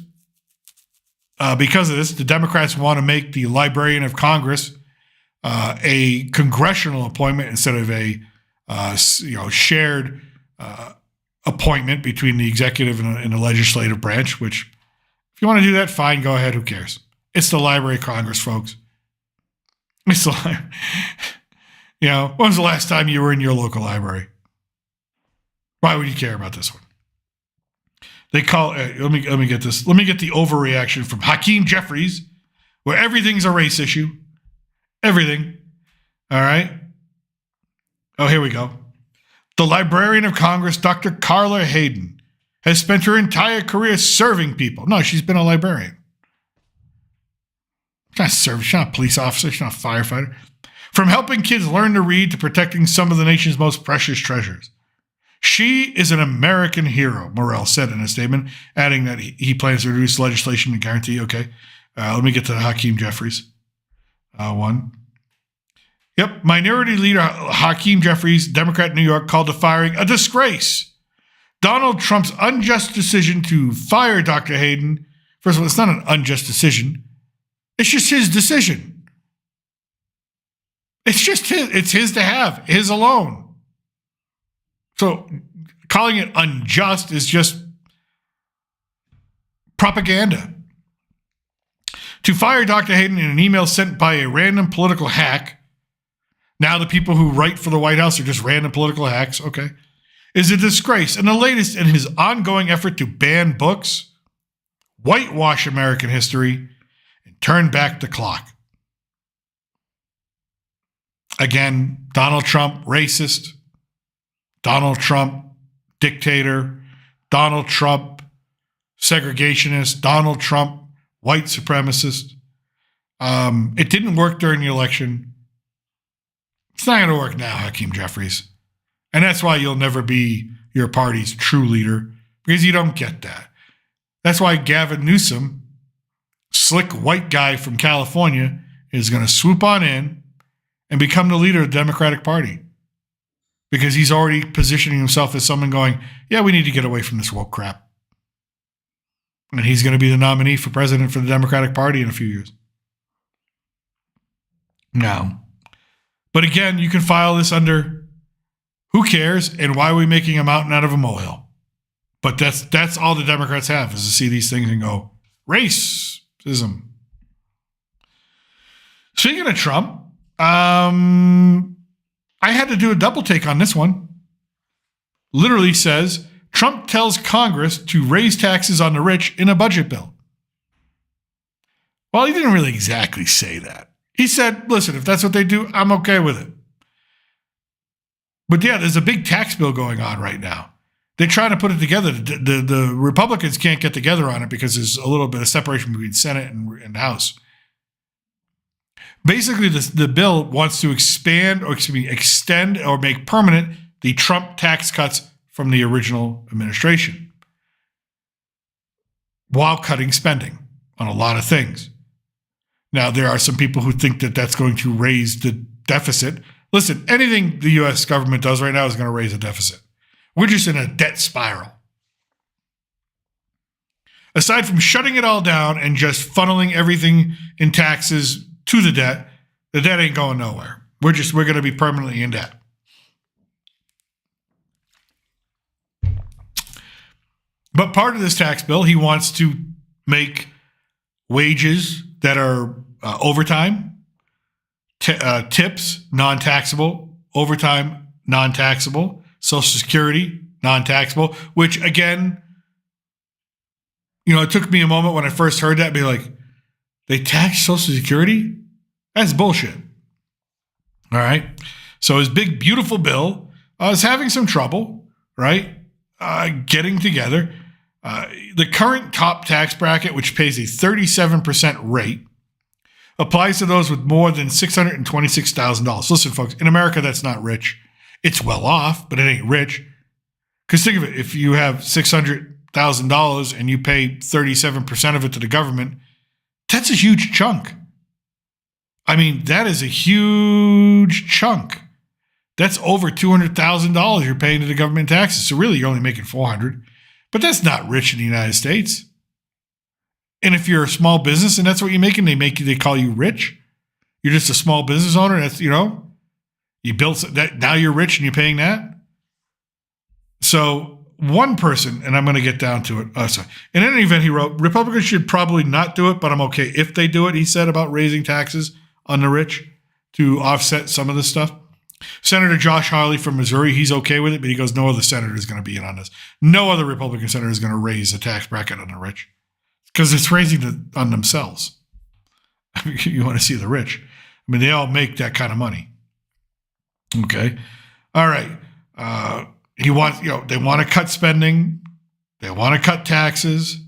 [SPEAKER 3] because of this, the Democrats want to make the Librarian of Congress a congressional appointment instead of a shared appointment between the executive and the legislative branch. Which, if you want to do that, fine, go ahead. Who cares? It's the Library of Congress, folks. It's the You know, when was the last time you were in your local library? Why would you care about this one? They call let me get this. Let me get the overreaction from Hakeem Jeffries, where everything's a race issue. Everything. All right. Oh, here we go. The Librarian of Congress, Dr. Carla Hayden, has spent her entire career serving people. No, she's been a librarian. She's not serving. She's not a police officer. She's not a firefighter. From helping kids learn to read to protecting some of the nation's most precious treasures. She is an American hero, Morell said in a statement, adding that he plans to introduce legislation to guarantee. Okay, let me get to Hakeem Jeffries. One. Yep, Minority Leader Hakeem Jeffries, Democrat in New York, called the firing a disgrace. Donald Trump's unjust decision to fire Dr. Hayden. First of all, it's not an unjust decision. It's just his decision. It's just his. It's his to have, his alone. So calling it unjust is just propaganda. To fire Dr. Hayden in an email sent by a random political hack, now the people who write for the White House are just random political hacks, okay, is a disgrace and the latest in his ongoing effort to ban books, whitewash American history, and turn back the clock. Again, Donald Trump, racist. Donald Trump, dictator. Donald Trump, segregationist. Donald Trump, white supremacist. It didn't work during the election. It's not going to work now, Hakeem Jeffries. And that's why you'll never be your party's true leader, because you don't get that. That's why Gavin Newsom, slick white guy from California, is going to swoop on in and become the leader of the Democratic Party. Because he's already positioning himself as someone going, yeah, we need to get away from this woke crap. And he's going to be the nominee for president for the Democratic Party in a few years. Now, but again, you can file this under who cares and why are we making a mountain out of a molehill? But that's all the Democrats have, is to see these things and go, racism. Speaking of Trump, I had to do a double take on this one. Literally says, Trump tells Congress to raise taxes on the rich in a budget bill. Well, he didn't really exactly say that. He said, listen, if that's what they do, I'm okay with it. But yeah, there's a big tax bill going on right now. They're trying to put it together. The Republicans can't get together on it because there's a little bit of separation between Senate and House. Basically, the bill wants to extend or make permanent the Trump tax cuts from the original administration while cutting spending on a lot of things. Now, there are some people who think that that's going to raise the deficit. Listen, anything the U.S. government does right now is going to raise a deficit. We're just in a debt spiral. Aside from shutting it all down and just funneling everything in taxes to the debt ain't going nowhere. We're going to be permanently in debt. But part of this tax bill, he wants to make wages that are overtime, tips, non-taxable, overtime, non-taxable, Social Security, non-taxable, which again, it took me a moment when I first heard that, be like, they tax Social Security? That's bullshit. All right. So his big, beautiful bill is having some trouble, right? Getting together. The current top tax bracket, which pays a 37% rate, applies to those with more than $626,000. Listen, folks, in America, that's not rich. It's well off, but it ain't rich. Because think of it. If you have $600,000 and you pay 37% of it to the government, that's a huge chunk. I mean, that is a huge chunk. That's over $200,000 you're paying to the government taxes. So really, you're only making $400,000. But that's not rich in the United States. And if you're a small business and that's what you're making, they call you rich. You're just a small business owner. That's, you built that. Now you're rich and you're paying that. So one person, and I'm going to get down to it. In any event, he wrote, Republicans should probably not do it, but I'm okay if they do it, he said, about raising taxes on the rich to offset some of this stuff. Senator Josh Hawley from Missouri, he's okay with it, but he goes, no other senator is going to be in on this. No other Republican senator is going to raise the tax bracket on the rich because it's raising it on themselves. You want to see the rich. I mean, they all make that kind of money. Okay. All right. They want to cut spending. They want to cut taxes.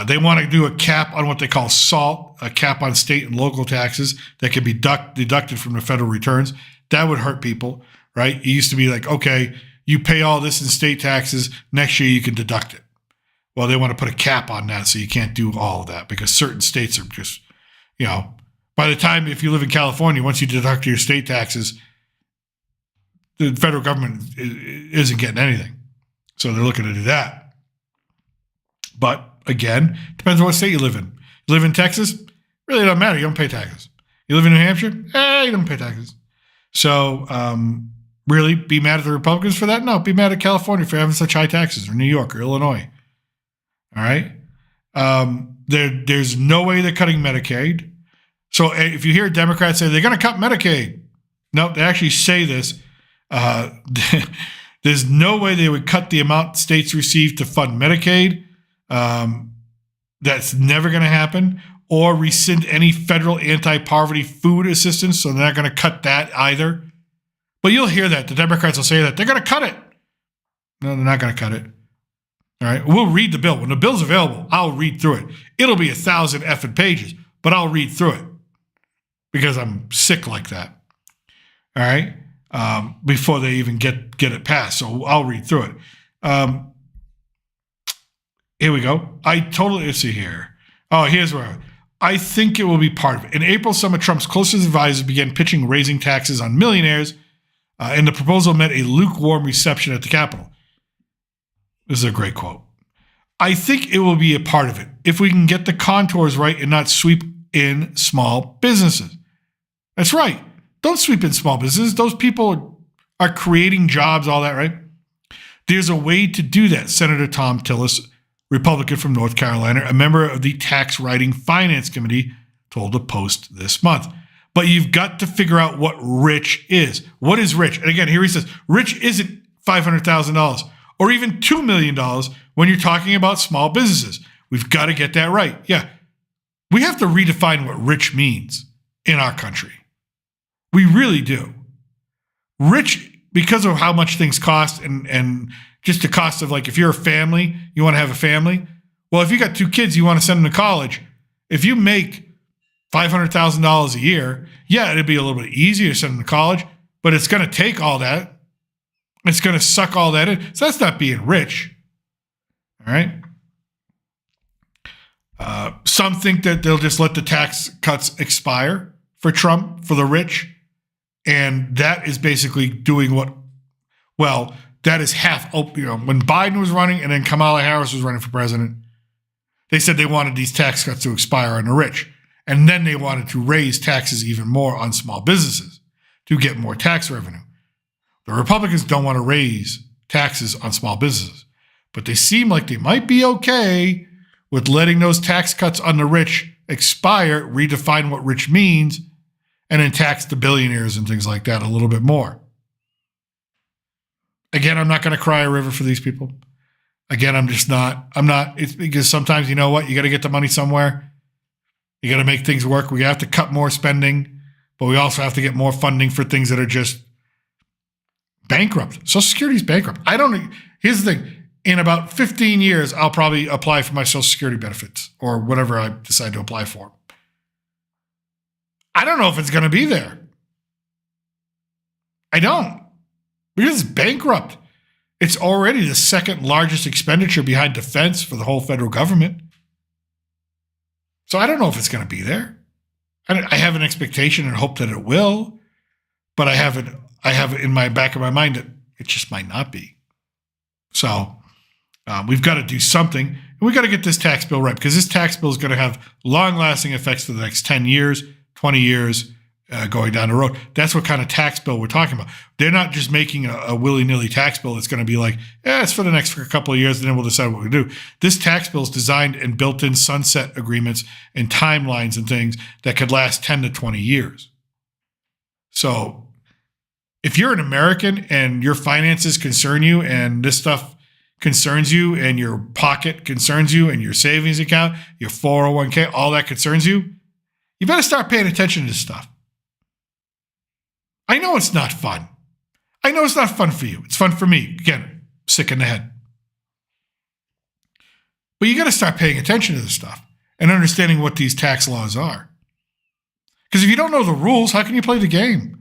[SPEAKER 3] They want to do a cap on what they call SALT, a cap on state and local taxes that can be deducted from the federal returns. That would hurt people, right? It used to be like, okay, you pay all this in state taxes. Next year you can deduct it. Well, they want to put a cap on that so you can't do all of that because certain states are just, by the time, if you live in California, once you deduct your state taxes, the federal government isn't getting anything. So they're looking to do that. But again, depends on what state you live in. You live in Texas, really doesn't matter. You don't pay taxes. You live in New Hampshire, you don't pay taxes. So really be mad at the Republicans for that? No, be mad at California for having such high taxes, or New York or Illinois. All right? There's no way they're cutting Medicaid. So if you hear Democrats say they're going to cut Medicaid, no, they actually say this. There's no way they would cut the amount states receive to fund Medicaid. That's never going to happen. Or rescind any federal anti-poverty food assistance. So they're not going to cut that either. But you'll hear that. The Democrats will say that. They're going to cut it. No, they're not going to cut it. All right. We'll read the bill. When the bill's available, I'll read through it. It'll be 1,000 effing pages, but I'll read through it because I'm sick like that. All right. Before they even get it passed. So I'll read through it. Here we go. Let's see here. Oh, here's where I think it will be part of it. In April, some of Trump's closest advisors began pitching raising taxes on millionaires, and the proposal met a lukewarm reception at the Capitol. This is a great quote. I think it will be a part of it if we can get the contours right and not sweep in small businesses. That's right. Don't sweep in small businesses. Those people are creating jobs, all that, right? There's a way to do that. Senator Tom Tillis, Republican from North Carolina, a member of the Tax Writing Finance Committee, told the Post this month. But you've got to figure out what rich is. What is rich? And again, here he says, rich isn't $500,000 or even $2 million when you're talking about small businesses. We've got to get that right. Yeah. We have to redefine what rich means in our country. We really do. Rich, because of how much things cost and just the cost of, like, if you're a family, you want to have a family. Well, if you got 2 kids, you want to send them to college. If you make $500,000 a year, yeah, it'd be a little bit easier to send them to college, but it's going to take all that. It's going to suck all that in. So that's not being rich. All right. Some think that they'll just let the tax cuts expire for Trump, for the rich. And that is basically doing that is half, when Biden was running and then Kamala Harris was running for president, they said they wanted these tax cuts to expire on the rich. And then they wanted to raise taxes even more on small businesses to get more tax revenue. The Republicans don't want to raise taxes on small businesses, but they seem like they might be okay with letting those tax cuts on the rich expire, redefine what rich means, and then tax the billionaires and things like that a little bit more. Again, I'm not going to cry a river for these people. Again, I'm not. It's because sometimes, you know what? You got to get the money somewhere. You got to make things work. We have to cut more spending, but we also have to get more funding for things that are just bankrupt. Social Security is bankrupt. Here's the thing. In about 15 years, I'll probably apply for my Social Security benefits or whatever I decide to apply for. I don't know if it's going to be there. I don't. Because it's bankrupt. It's already the second largest expenditure behind defense for the whole federal government. So I don't know if it's going to be there. I have an expectation and hope that it will, but I have it in my back of my mind that it just might not be. So we've got to do something, and we've got to get this tax bill right, because this tax bill is going to have long-lasting effects for the next 10 years, 20 years, going down the road. That's what kind of tax bill we're talking about. They're not just making a willy-nilly tax bill that's going to be like, it's for the next couple of years, and then we'll decide what we do. This tax bill is designed and built in sunset agreements and timelines and things that could last 10 to 20 years. So if you're an American and your finances concern you and this stuff concerns you and your pocket concerns you and your savings account, your 401k, all that concerns you, you better start paying attention to this stuff. I know it's not fun. I know it's not fun for you. It's fun for me. Again, sick in the head. But you got to start paying attention to this stuff and understanding what these tax laws are. Because if you don't know the rules, how can you play the game?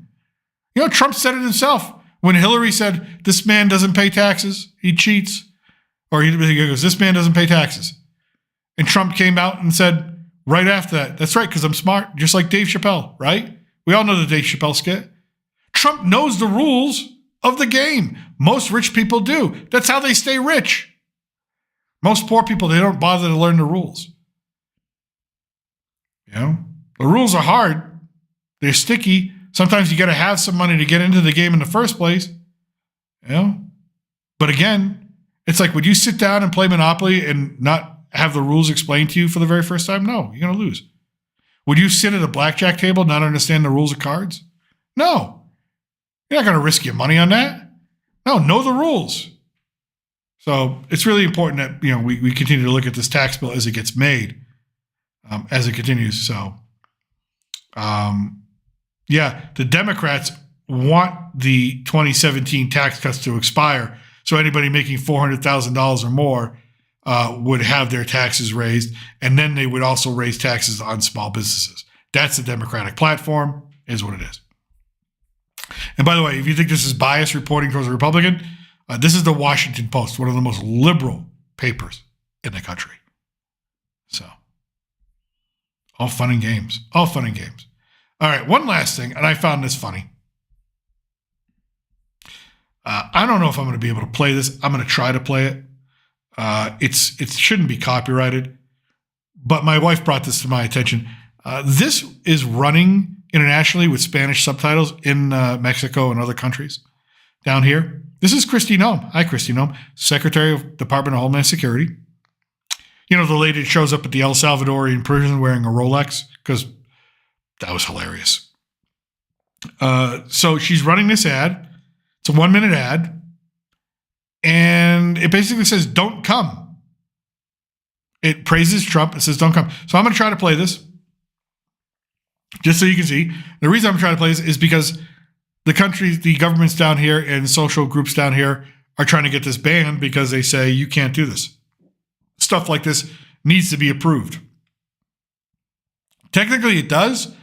[SPEAKER 3] You know, Trump said it himself. When Hillary said, this man doesn't pay taxes, he cheats. Or he goes, this man doesn't pay taxes. And Trump came out and said right after that, that's right, because I'm smart, just like Dave Chappelle, right? We all know the Dave Chappelle skit. Trump knows the rules of the game. Most rich people do. That's how they stay rich. Most poor people, they don't bother to learn the rules. You know, the rules are hard. They're sticky. Sometimes you got to have some money to get into the game in the first place. You know, but again, it's like, would you sit down and play Monopoly and not have the rules explained to you for the very first time? No, you're going to lose. Would you sit at a blackjack table and not understand the rules of cards? No. You're not going to risk your money on that. No, know the rules. So it's really important that, you know, we continue to look at this tax bill as it gets made, as it continues. So, yeah, the Democrats want the 2017 tax cuts to expire. So anybody making $400,000 or more would have their taxes raised, and then they would also raise taxes on small businesses. That's the Democratic platform, is what it is. And by the way, if you think this is biased reporting towards a Republican, this is the Washington Post, one of the most liberal papers in the country. So, all fun and games. All fun and games. All right, one last thing, and I found this funny. I don't know if I'm going to be able to play this. I'm going to try to play it. It shouldn't be copyrighted, but my wife brought this to my attention. This is running internationally with Spanish subtitles in Mexico and other countries down here. This is Kristi Noem. Hi, Kristi Noem, Secretary of Department of Homeland Security. You know, the lady that shows up at the El Salvadorian prison wearing a Rolex, because that was hilarious. So she's running this ad. It's a 1-minute ad. And it basically says, don't come. It praises Trump. It says, don't come. So I'm going to try to play this just so you can see. The reason I'm trying to play this is because the countries, the governments down here and social groups down here are trying to get this banned because they say you can't do this. Stuff like this needs to be approved. Technically it does,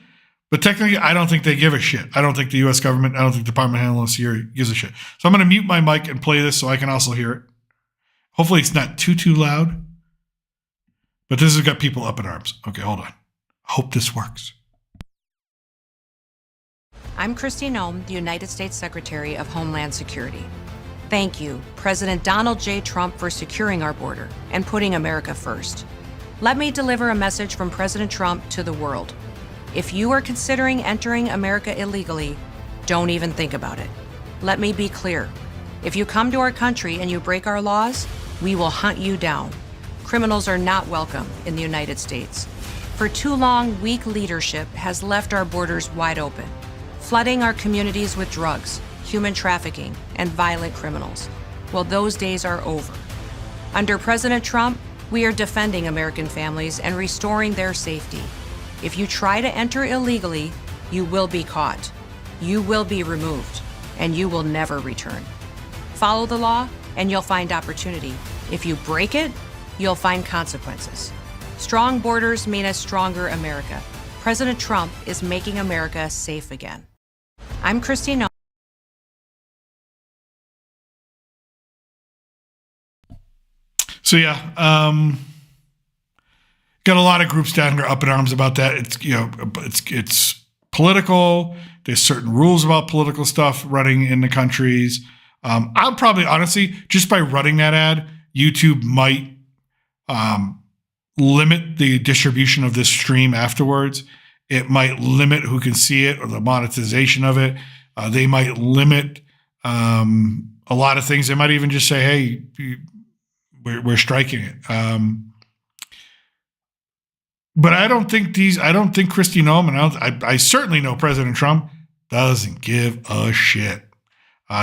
[SPEAKER 3] but technically I don't think they give a shit. I don't think the U.S. government, I don't think the Department of Homeland Security gives a shit. So I'm going to mute my mic and play this so I can also hear it. Hopefully it's not too loud, but this has got people up in arms. Okay, hold on. I hope this works.
[SPEAKER 4] I'm Kristi Noem, the United States Secretary of Homeland Security. Thank you, President Donald J. Trump, for securing our border and putting America first. Let me deliver a message from President Trump to the world. If you are considering entering America illegally, don't even think about it. Let me be clear. If you come to our country and you break our laws, we will hunt you down. Criminals are not welcome in the United States. For too long, weak leadership has left our borders wide open, flooding our communities with drugs, human trafficking, and violent criminals. Well, those days are over. Under President Trump, we are defending American families and restoring their safety. If you try to enter illegally, you will be caught, you will be removed, and you will never return. Follow the law, and you'll find opportunity. If you break it, you'll find consequences. Strong borders mean a stronger America. President Trump is making America safe again. I'm Kristi Noem.
[SPEAKER 3] So yeah, got a lot of groups down here up in arms about that. It's, you know, it's political. There's certain rules about political stuff running in the countries. I'll probably, honestly, just by running that ad, YouTube might limit the distribution of this stream afterwards. It might limit who can see it or the monetization of it. They might limit a lot of things. They might even just say, hey, we're striking it. But I don't think Kristi Noem, and I certainly know President Trump doesn't give a shit.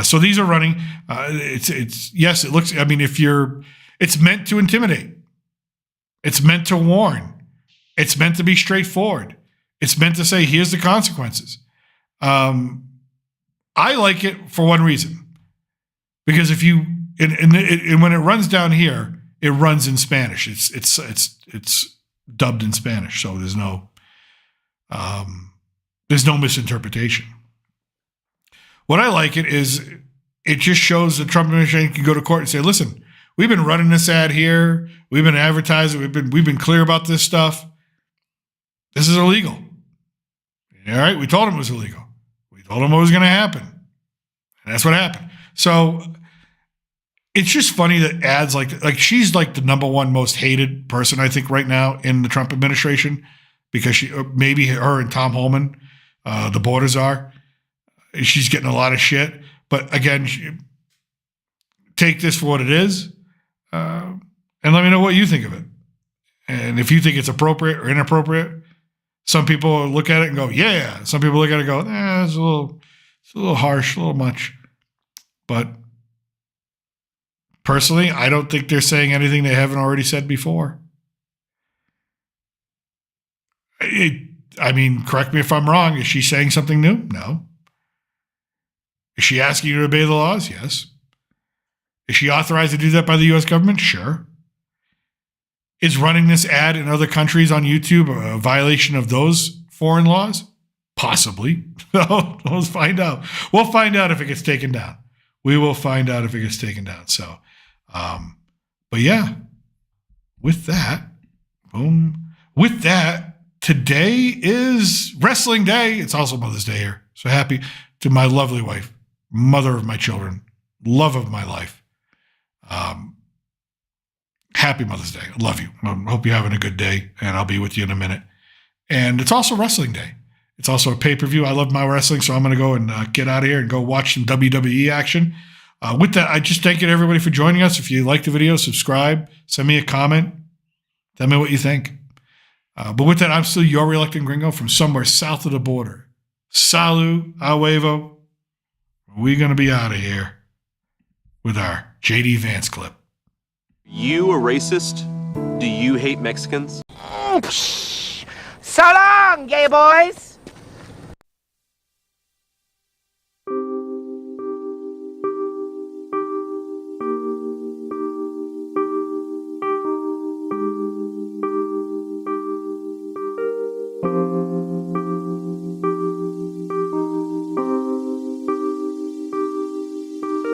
[SPEAKER 3] So these are running. It's yes, it looks. I mean, it's meant to intimidate. It's meant to warn. It's meant to be straightforward. It's meant to say, here's the consequences. I like it for one reason, because if you and when it runs down here, it runs in Spanish. It's dubbed in Spanish, so there's no misinterpretation. What I like it is it just shows the Trump administration can go to court and say, listen, we've been running this ad here. We've been advertising. We've been clear about this stuff. This is illegal. All right. We told him it was illegal. We told him what was going to happen. And that's what happened. So it's just funny that ads like she's like the number one most hated person, I think, right now in the Trump administration, because maybe her and Tom Homan, the borders are. She's getting a lot of shit. But again, take this for what it is, and let me know what you think of it. And if you think it's appropriate or inappropriate. Some people look at it and go, yeah. Some people look at it and go, it's a little harsh, a little much. But personally, I don't think they're saying anything they haven't already said before. I mean, correct me if I'm wrong. Is she saying something new? No. Is she asking you to obey the laws? Yes. Is she authorized to do that by the U.S. government? Sure. Is running this ad in other countries on YouTube a violation of those foreign laws? Possibly. Let's find out. We'll find out if it gets taken down. We will find out if it gets taken down. So, but yeah, with that, boom. With that, today is Wrestling Day. It's also Mother's Day here. So happy to my lovely wife, mother of my children, love of my life. Happy Mother's Day. I love you. I hope you're having a good day, and I'll be with you in a minute. And it's also Wrestling Day. It's also a pay-per-view. I love my wrestling, so I'm going to go and get out of here and go watch some WWE action. With that, I just thank you to everybody for joining us. If you like the video, subscribe, send me a comment. Tell me what you think. But with that, I'm still your Reluctant Gringo from somewhere south of the border. Salut, a huevo. We're going to be out of here with our J.D. Vance clip.
[SPEAKER 5] You a racist? Do you hate Mexicans?
[SPEAKER 6] So long, gay boys!